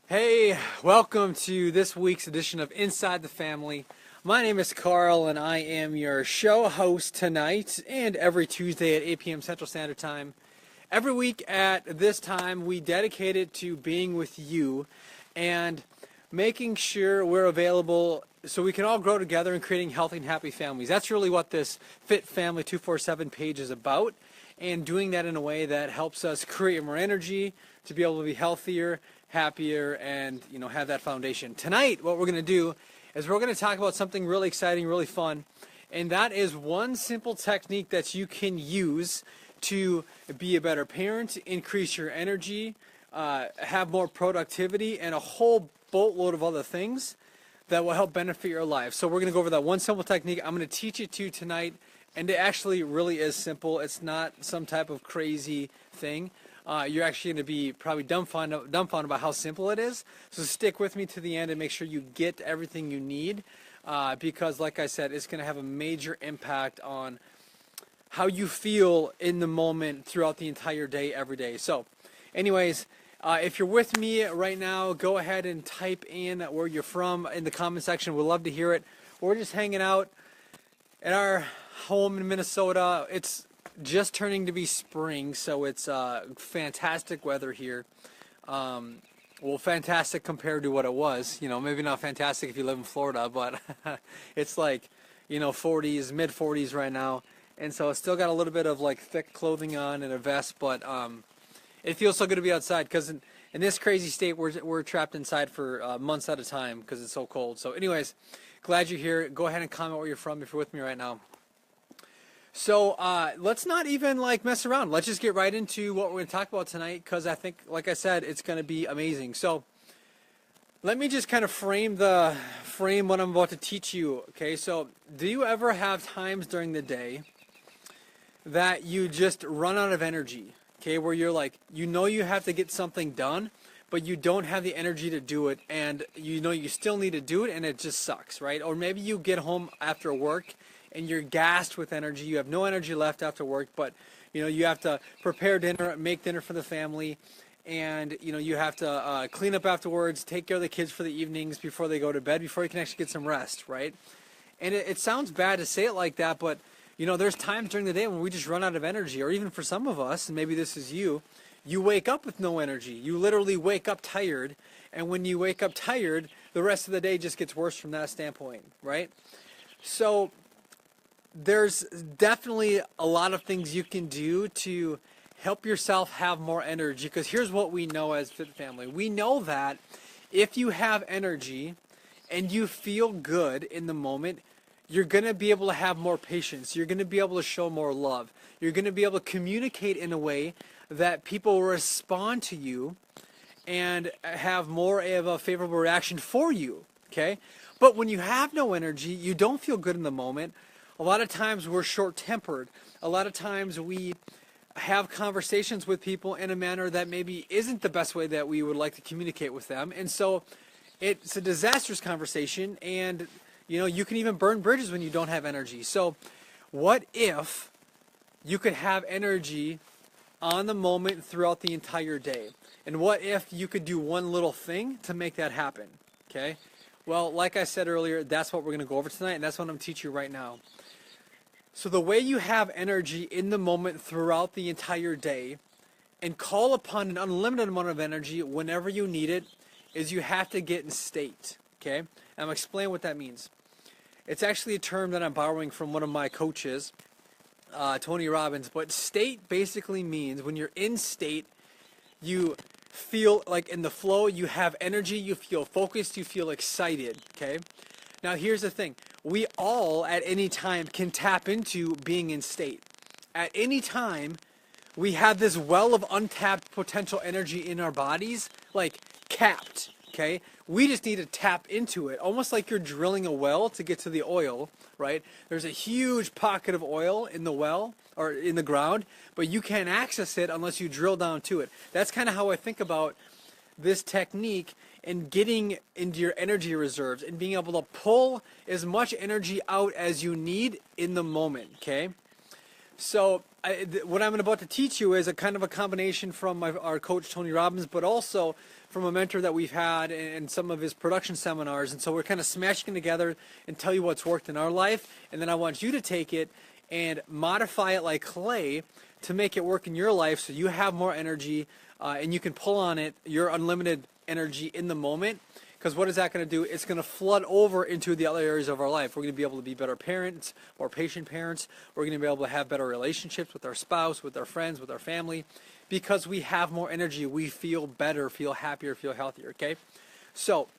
Hey, welcome to this week's edition of Inside the Family. My name is Karl, and I am your show host tonight and every Tuesday at 8 p.m. Central Standard Time. Every week at this time, we dedicate it to being with you and making sure we're available so we can all grow together and creating healthy and happy families. That's really what this Fit Family 247 page is about, and doing that in a way that helps us create more energy to be able to be healthier, happier, and have that foundation. Tonight, what we're going to do is we're going to talk about something really exciting, really fun, and that is one simple technique that you can use to be a better parent, increase your energy, have more productivity, and a whole boatload of other things that will help benefit your life. So we're going to go over that one simple technique. I'm going to teach it to you tonight, and it actually really is simple. It's not some type of crazy thing. You're actually going to be probably dumbfounded by how simple it is. So stick with me to the end and make sure you get everything you need, because like I said, it's going to have a major impact on how you feel in the moment throughout the entire day, every day. So anyways, if you're with me right now, go ahead and type in where you're from in the comment section. We'd love to hear it. We're just hanging out at our home in Minnesota. It's just turning to be spring, so it's fantastic weather here. Well, fantastic compared to what it was. Maybe not fantastic if you live in Florida, but it's like 40s, mid 40s right now, and so it's still got a little bit of like thick clothing on and a vest, but it feels so good to be outside because in this crazy state we're trapped inside for months at a time because it's so cold. So anyways, glad you're here. Go ahead and comment where you're from if you're with me right now. So let's not even mess around. Let's just get right into what we're going to talk about tonight, because I think, like I said, it's going to be amazing. So let me just kind of frame what I'm about to teach you. Okay, so do you ever have times during the day that you just run out of energy? Okay, where you're like, you have to get something done, but you don't have the energy to do it, and you still need to do it, and it just sucks, right? Or maybe you get home after work and you're gassed with energy. You have no energy left after work, but you have to prepare dinner, make dinner for the family, and you have to clean up afterwards, take care of the kids for the evenings before they go to bed, before you can actually get some rest, right? And it sounds bad to say it like that, but there's times during the day when we just run out of energy. Or even for some of us, and maybe this is you wake up with no energy. You literally wake up tired, and when you wake up tired, the rest of the day just gets worse from that standpoint, right? So there's definitely a lot of things you can do to help yourself have more energy, because here's what we know as Fit Family. We know that if you have energy and you feel good in the moment, you're going to be able to have more patience. You're going to be able to show more love. You're going to be able to communicate in a way that people will respond to you and have more of a favorable reaction for you, okay? But when you have no energy, you don't feel good in the moment. A lot of times we're short-tempered. A lot of times we have conversations with people in a manner that maybe isn't the best way that we would like to communicate with them. And so it's a disastrous conversation, and you can even burn bridges when you don't have energy. So what if you could have energy on the moment throughout the entire day? And what if you could do one little thing to make that happen? Okay? Well, like I said earlier, that's what we're going to go over tonight, and that's what I'm going to teach you right now. So the way you have energy in the moment throughout the entire day and call upon an unlimited amount of energy whenever you need it is you have to get in state, okay? And I'm going to explain what that means. It's actually a term that I'm borrowing from one of my coaches, Tony Robbins, but state basically means when you're in state, you feel like in the flow, you have energy, you feel focused, you feel excited, okay? Now here's the thing. We all at any time can tap into being in state. At any time, we have this well of untapped potential energy in our bodies, like capped, okay? We just need to tap into it, almost like you're drilling a well to get to the oil, right? There's a huge pocket of oil in the well or in the ground, but you can't access it unless you drill down to it. That's kind of how I think about this technique and getting into your energy reserves and being able to pull as much energy out as you need in the moment, okay? So what I'm about to teach you is a kind of a combination from our coach Tony Robbins, but also from a mentor that we've had in some of his production seminars. And so we're kind of smashing together and tell you what's worked in our life, and then I want you to take it and modify it like clay to make it work in your life, so you have more energy and you can pull on it, your unlimited energy in the moment. Because what is that going to do? It's going to flood over into the other areas of our life. We're going to be able to be better parents, more patient parents. We're going to be able to have better relationships with our spouse, with our friends, with our family, because we have more energy. We feel better, feel happier, feel healthier, okay? So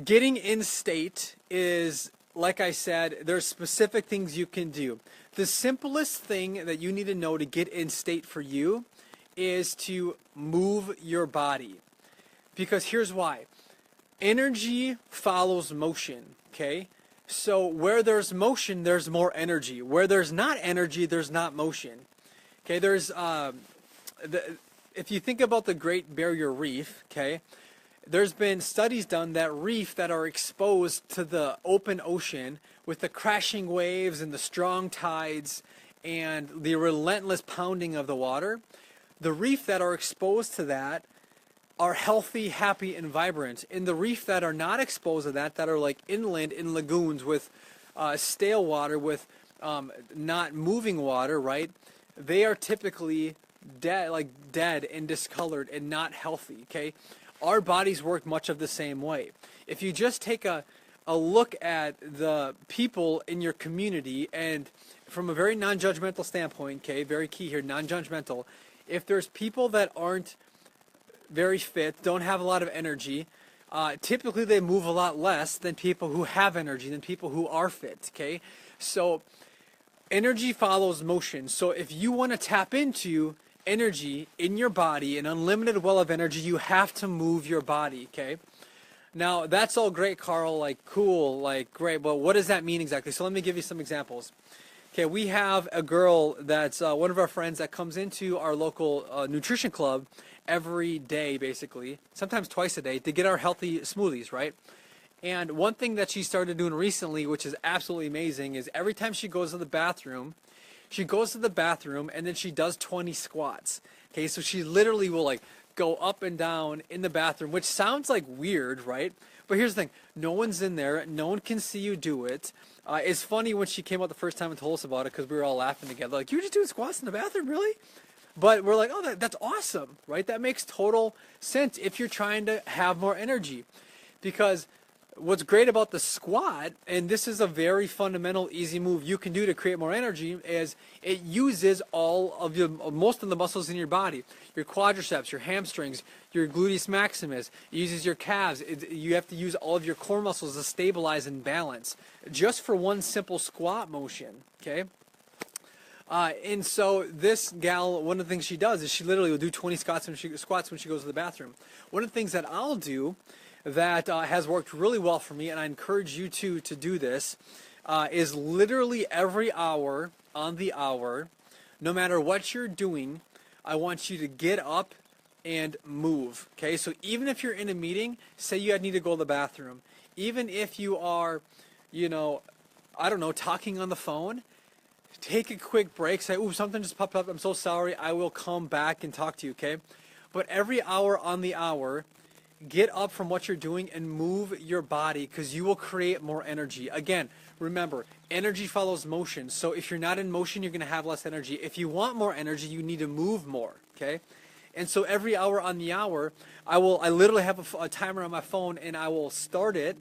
getting in state is, like I said, there's specific things you can do. The simplest thing that you need to know to get in state for you is to move your body. Because here's why. Energy follows motion, okay? So where there's motion, there's more energy. Where there's not energy, there's not motion. Okay, if you think about the Great Barrier Reef, okay, there's been studies done that reef that are exposed to the open ocean with the crashing waves and the strong tides and the relentless pounding of the water, the reef that are exposed to that are healthy, happy, and vibrant. In the reef that are not exposed to that are like inland in lagoons with stale water, with not moving water, right? They are typically dead and discolored and not healthy, okay? Our bodies work much of the same way. If you just take a look at the people in your community, and from a very non-judgmental standpoint, okay, very key here, non-judgmental, if there's people that aren't very fit, don't have a lot of energy, typically they move a lot less than people who have energy, than people who are fit, okay? So energy follows motion. So if you want to tap into energy in your body, an unlimited well of energy, you have to move your body, okay? Now, that's all great, Karl, like cool, like great, but what does that mean exactly? So let me give you some examples. Okay, we have a girl that's one of our friends that comes into our local nutrition club every day, basically, sometimes twice a day, to get our healthy smoothies, right? And one thing that she started doing recently, which is absolutely amazing, is every time she goes to the bathroom, and then she does 20 squats. Okay, so she literally will like go up and down in the bathroom, which sounds like weird, right? But here's the thing, no one's in there, no one can see you do it. It's funny when she came out the first time and told us about it, because we were all laughing together, like, you're just doing squats in the bathroom, really? But we're like, oh, that's awesome, right? That makes total sense if you're trying to have more energy. Because what's great about the squat, and this is a very fundamental, easy move you can do to create more energy, is it uses most of the muscles in your body. Your quadriceps, your hamstrings, your gluteus maximus. It uses your calves. You have to use all of your core muscles to stabilize and balance, just for one simple squat motion, okay? And so this gal, one of the things she does is she literally will do 20 squats when she goes to the bathroom. One of the things that I'll do that has worked really well for me, and I encourage you to do this, is literally every hour on the hour, no matter what you're doing, I want you to get up and move. Okay, so even if you're in a meeting, say you need to go to the bathroom, even if you are, I don't know, talking on the phone, take a quick break, say, ooh, something just popped up, I'm so sorry, I will come back and talk to you, okay? But every hour on the hour, get up from what you're doing and move your body, because you will create more energy. Again, remember, energy follows motion. So if you're not in motion, you're going to have less energy. If you want more energy, you need to move more, okay? And so every hour on the hour, I literally have a timer on my phone, and I will start it,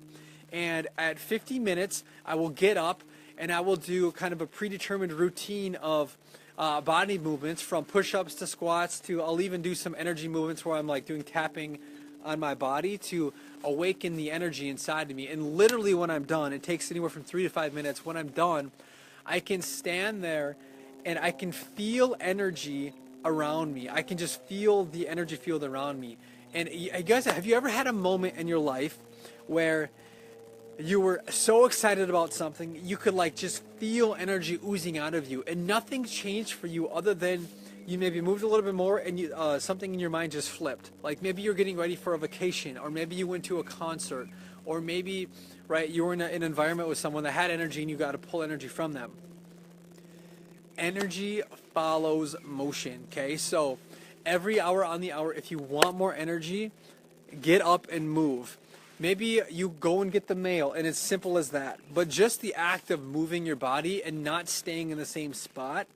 and at 50 minutes, I will get up, and I will do kind of a predetermined routine of body movements, from push-ups to squats to, I'll even do some energy movements where I'm like doing tapping on my body to awaken the energy inside of me. And literally when I'm done, it takes anywhere from 3 to 5 minutes. When I'm done, I can stand there and I can feel energy around me. I can just feel the energy field around me. And you guys, have you ever had a moment in your life where you were so excited about something, you could like just feel energy oozing out of you, and nothing changed for you other than you maybe moved a little bit more, and something in your mind just flipped. Like maybe you're getting ready for a vacation, or maybe you went to a concert, or maybe, right, you were in an environment with someone that had energy and you got to pull energy from them. energy follows motion, okay? So every hour on the hour, if you want more energy, get up and move. Maybe you go and get the mail, and it's simple as that. But just the act of moving your body and not staying in the same spot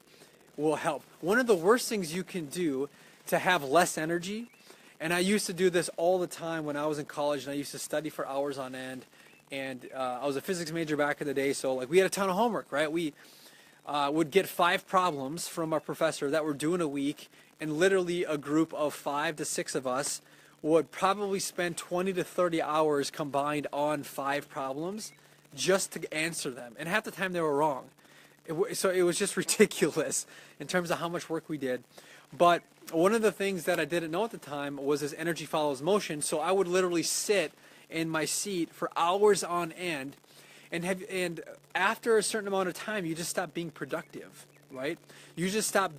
will help. One of the worst things you can do to have less energy, and I used to do this all the time when I was in college, and I used to study for hours on end, and I was a physics major back in the day, so like we had a ton of homework, right? We would get 5 problems from our professor that we're doing a week, and literally a group of 5 to 6 of us would probably spend 20 to 30 hours combined on 5 problems just to answer them, and half the time they were wrong. So it was just ridiculous in terms of how much work we did. But one of the things that I didn't know at the time was this energy follows motion. So I would literally sit in my seat for hours on end, and after a certain amount of time, you just stop being productive, right? You just stop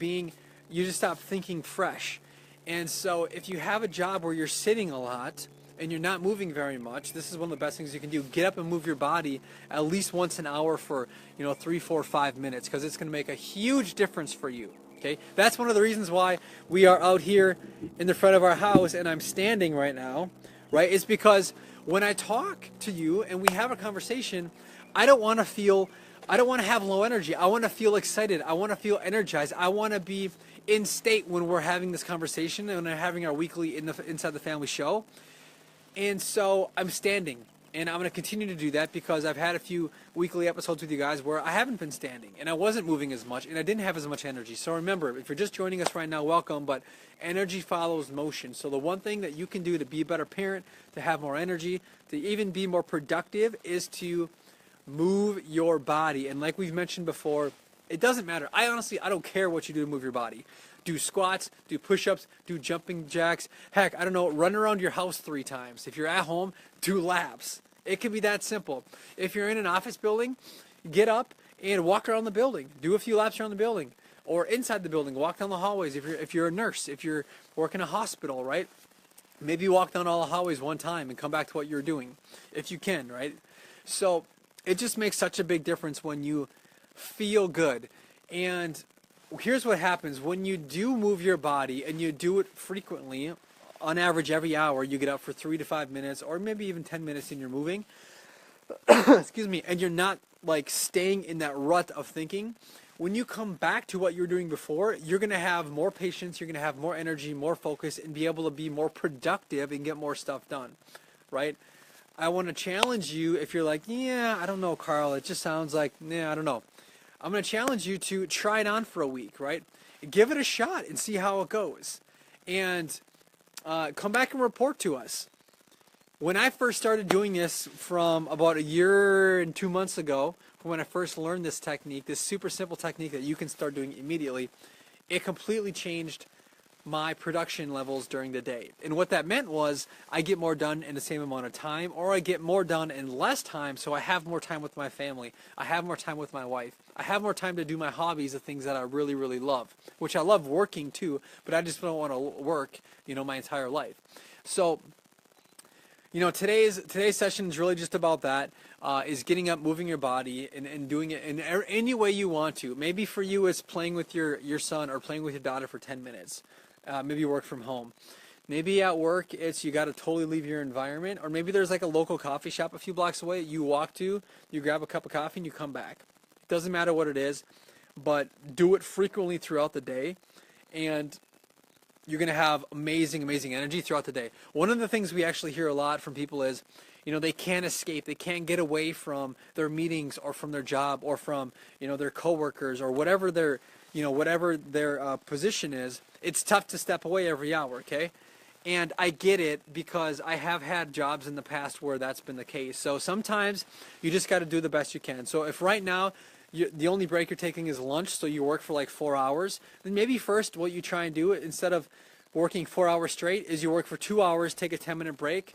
thinking fresh. And so if you have a job where you're sitting a lot and you're not moving very much, this is one of the best things you can do. Get up and move your body at least once an hour for 3, 4, 5 minutes, because it's going to make a huge difference for you. Okay, that's one of the reasons why we are out here in the front of our house and I'm standing right now, right? It's because when I talk to you and we have a conversation, I don't want to have low energy. I want to feel excited. I want to feel energized. I want to be in state when we're having this conversation and when we're having our weekly Inside the Family show. And so I'm standing, and I'm going to continue to do that because I've had a few weekly episodes with you guys where I haven't been standing and I wasn't moving as much and I didn't have as much energy. So remember, if you're just joining us right now, welcome, but energy follows motion. So the one thing that you can do to be a better parent, to have more energy, to even be more productive is to move your body. And like we've mentioned before, it doesn't matter. I don't care what you do to move your body. Do squats, do push-ups, do jumping jacks. Heck, I don't know, run around your house 3 times. If you're at home, do laps. It can be that simple. If you're in an office building, get up and walk around the building. Do a few laps around the building. Or inside the building, walk down the hallways. If you're a nurse, if you're working a hospital, right? Maybe walk down all the hallways one time and come back to what you're doing, if you can, right? So it just makes such a big difference when you feel good. And here's what happens when you do move your body and you do it frequently. On average, every hour you get up for 3 to 5 minutes, or maybe even 10 minutes, and you're moving. Excuse me, and you're not like staying in that rut of thinking. When you come back to what you were doing before, you're going to have more patience, you're going to have more energy, more focus, and be able to be more productive and get more stuff done, right? I want to challenge you if you're like, yeah, I don't know, Carl, it just sounds like, yeah, I don't know. I'm going to challenge you to try it on for a week, right? Give it a shot and see how it goes. And come back and report to us. When I first started doing this from about 1 year and 2 months ago, when I first learned this technique, this super simple technique that you can start doing immediately, it completely changed my production levels during the day. And what that meant was I get more done in the same amount of time, or I get more done in less time, so I have more time with my family. I have more time with my wife. I have more time to do my hobbies, the things that I really, really love, which I love working too, but I just don't want to work, my entire life. So, today's session is really just about that, is getting up, moving your body, and doing it in any way you want to. Maybe for you it's playing with your son or playing with your daughter for 10 minutes. Maybe you work from home. Maybe at work it's you got to totally leave your environment, or maybe there's like a local coffee shop a few blocks away you walk to, you grab a cup of coffee and you come back. It doesn't matter what it is, but do it frequently throughout the day, and you're going to have amazing, amazing energy throughout the day. One of the things we actually hear a lot from people is, they can't escape. They can't get away from their meetings or from their job or from, their coworkers or whatever their position is. It's tough to step away every hour, okay? And I get it because I have had jobs in the past where that's been the case. So sometimes you just got to do the best you can. So if right now the only break you're taking is lunch, so you work for like 4 hours, then maybe first what you try and do, instead of working 4 hours straight, is you work for 2 hours, take a 10-minute break.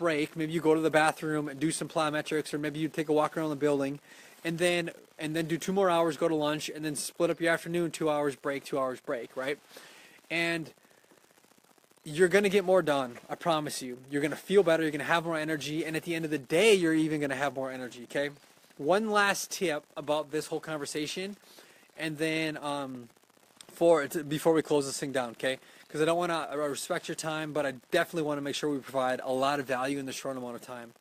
Maybe you go to the bathroom and do some plyometrics, or maybe you take a walk around the building, and then do 2 more hours, go to lunch, and then split up your afternoon, 2 hours break, 2 hours break, right? And you're going to get more done, I promise you. You're going to feel better, you're going to have more energy, and at the end of the day, you're even going to have more energy, okay? One last tip about this whole conversation, and then before we close this thing down, okay? Because I don't want to respect your time, but I definitely want to make sure we provide a lot of value in the short amount of time.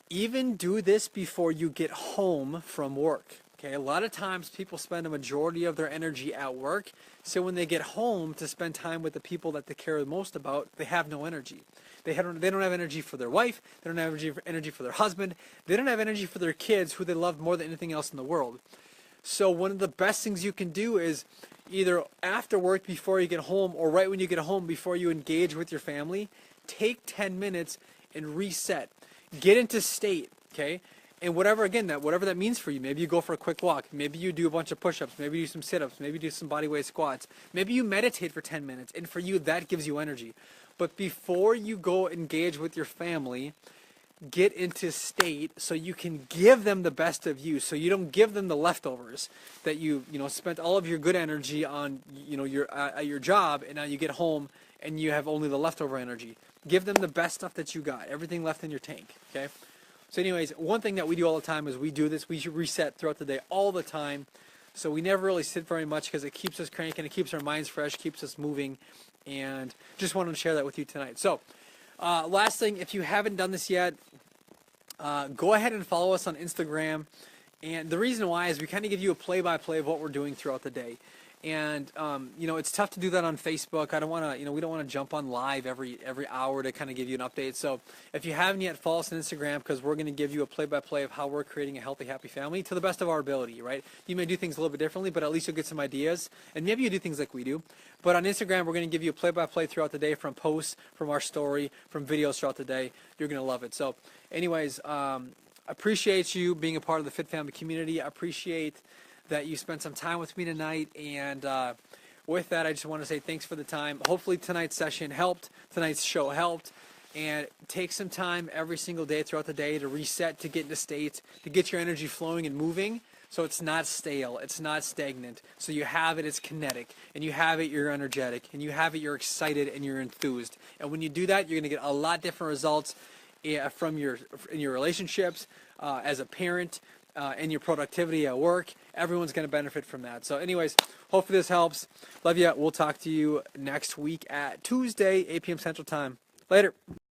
Even do this before you get home from work. Okay, a lot of times people spend a majority of their energy at work, so when they get home to spend time with the people that they care the most about, they have no energy. They don't have energy for their wife, they don't have energy for their husband, they don't have energy for their kids who they love more than anything else in the world. So one of the best things you can do is either after work before you get home or right when you get home before you engage with your family, take 10 minutes and reset. Get into state, okay? And whatever that means for you. Maybe you go for a quick walk. Maybe you do a bunch of push-ups. Maybe you do some sit-ups. Maybe you do some bodyweight squats. Maybe you meditate for 10 minutes. And for you, that gives you energy. But before you go engage with your family, get into state so you can give them the best of you. So you don't give them the leftovers that you spent all of your good energy on, at your job, and now you get home and you have only the leftover energy. Give them the best stuff that you got, everything left in your tank, okay? So anyways, one thing that we do all the time is we do this. We reset throughout the day all the time. So we never really sit very much because it keeps us cranking, it keeps our minds fresh, keeps us moving, and just wanted to share that with you tonight. So last thing, if you haven't done this yet, go ahead and follow us on Instagram. And the reason why is we kind of give you a play-by-play of what we're doing throughout the day. And it's tough to do that on Facebook. I don't want to, we don't want to jump on live every hour to kind of give you an update. So if you haven't yet, follow us on Instagram because we're going to give you a play-by-play of how we're creating a healthy, happy family to the best of our ability, right? You may do things a little bit differently, but at least you'll get some ideas. And maybe you do things like we do. But on Instagram, we're going to give you a play-by-play throughout the day from posts, from our story, from videos throughout the day. You're going to love it. So anyways, appreciate you being a part of the Fit Family community. I appreciate that you spent some time with me tonight, and with that, I just want to say thanks for the time. Hopefully tonight's session helped, tonight's show helped, and take some time every single day throughout the day to reset, to get into state, to get your energy flowing and moving so it's not stale, it's not stagnant. So you have it, it's kinetic, and you have it, you're energetic, and you have it, you're excited, and you're enthused. And when you do that, you're going to get a lot different results from in your relationships, as a parent, and your productivity at work. Everyone's going to benefit from that. So anyways, hopefully this helps. Love you. We'll talk to you next week at Tuesday, 8 p.m. Central Time. Later.